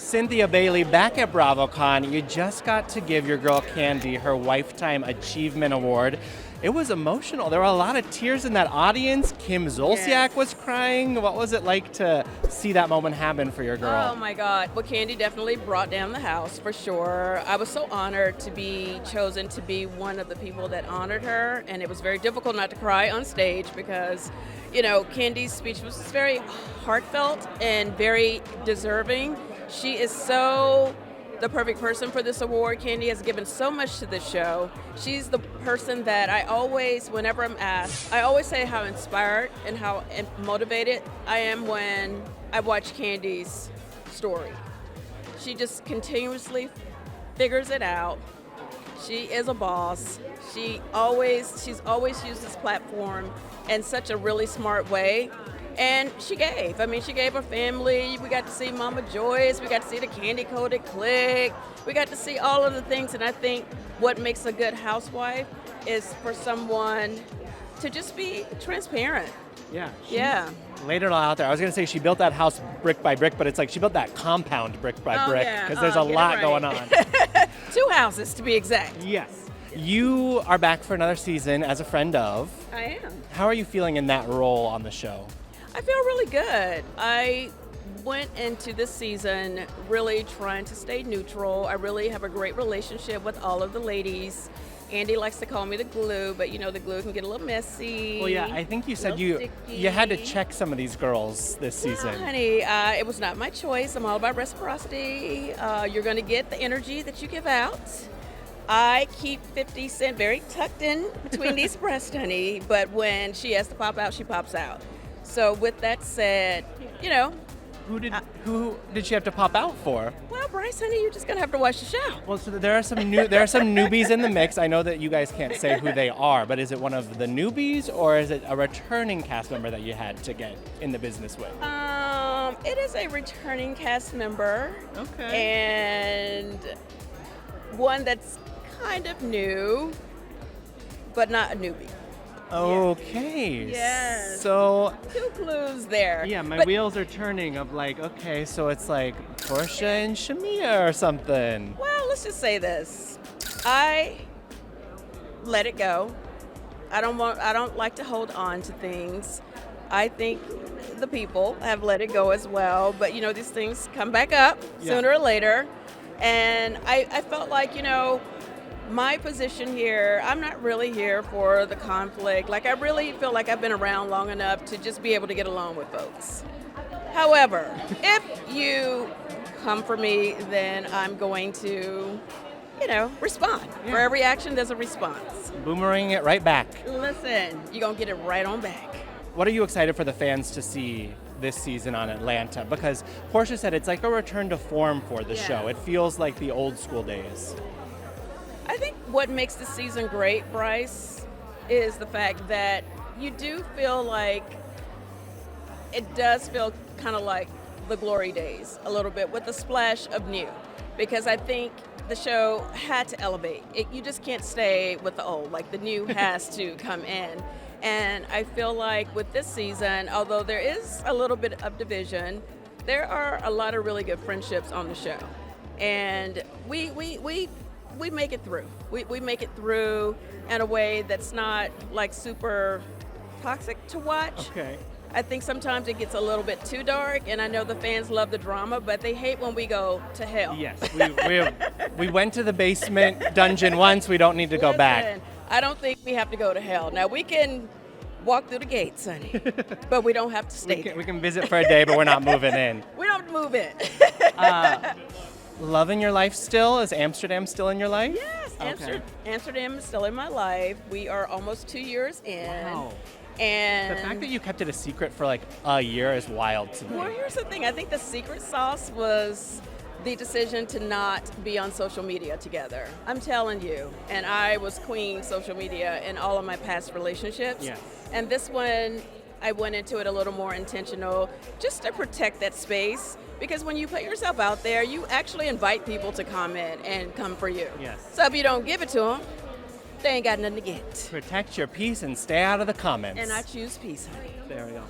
Cynthia Bailey back at BravoCon. You just got to give your girl Kandi her Lifetime Achievement Award. It was emotional. There were a lot of tears in that audience. Kim Zolciak was crying. What was it like to see that moment happen for your girl? Oh my God. Well, Kandi definitely brought down the house for sure. I was so honored to be chosen to be one of the people that honored her. And it was very difficult not to cry on stage because, you know, Kandi's speech was very heartfelt and very deserving. She is so the perfect person for this award. Kandi has given so much to this show. She's the person that I always, whenever I'm asked, I always say how inspired and how motivated I am when I watch Kandi's story. She just continuously figures it out. She is a boss. She's always used this platform in such a really smart way. And she gave. I mean, she gave her family. We got to see Mama Joyce. We got to see the Kandi Coded Click. We got to see all of the things. And I think what makes a good housewife is for someone to just be transparent. Yeah. Yeah. Laid it all out there. I was going to say she built that house brick by brick, but it's like she built that compound brick by brick because there's a lot going on. 2 houses to be exact. Yes. You are back for another season as a friend of. I am. How are you feeling in that role on the show? I feel really good. I went into this season really trying to stay neutral. I really have a great relationship with all of the ladies. Andy likes to call me the glue, but you know the glue can get a little messy. Well, yeah, I think you said you had to check some of these girls this season. Yeah, honey, it was not my choice. I'm all about reciprocity. You're going to get the energy that you give out. I keep 50 Cent very tucked in between these breasts, honey, but when she has to pop out, she pops out. So with that said, you know. Who did she have to pop out for? Well, Brice, honey, you're just gonna have to watch the show. Well, so there are some newbies in the mix. I know that you guys can't say who they are, but is it one of the newbies or is it a returning cast member that you had to get in the business with? It is a returning cast member. Okay. And one that's kind of new, but not a newbie. Okay. Yes. So 2 clues there. Yeah, my wheels are turning of like, okay, so it's like Portia and Shamia or something. Well, let's just say this. I let it go. I don't like to hold on to things. I think the people have let it go as well, but you know, these things come back up sooner or later. And I felt like, you know, my position here, I'm not really here for the conflict. Like, I really feel like I've been around long enough to just be able to get along with folks. However, if you come for me, then I'm going to, you know, respond. Yeah. For every action, there's a response. Boomerang it right back. Listen, you're going to get it right on back. What are you excited for the fans to see this season on Atlanta? Because Portia said it's like a return to form for the show. It feels like the old school days. I think what makes this season great, Brice, is the fact that you do feel like it does feel kind of like the glory days a little bit with a splash of new, because I think the show had to elevate. You just can't stay with the old, like the new has to come in. And I feel like with this season, although there is a little bit of division, there are a lot of really good friendships on the show. And we make it through. We make it through in a way that's not like super toxic to watch. Okay. I think sometimes it gets a little bit too dark, and I know the fans love the drama, but they hate when we go to hell. Yes, we went to the basement dungeon once. We don't need to go back. I don't think we have to go to hell. Now, we can walk through the gates, honey, but we don't have to stay there. We can visit for a day, but we're not moving in. We don't move in. Loving your life still? Is Amsterdam still in your life? Yes, Okay. Amsterdam is still in my life. We are almost 2 years in. Wow. And The fact that you kept it a secret for like a year is wild to me. well, here's the thing. I think the secret sauce was the decision to not be on social media together. I'm telling you. And I was queen social media in all of my past relationships. Yes. And this one, I went into it a little more intentional just to protect that space. Because when you put yourself out there, you actually invite people to comment and come for you. Yes. So if you don't give it to them, they ain't got nothing to get. Protect your peace and stay out of the comments. And I choose peace, honey. There we go.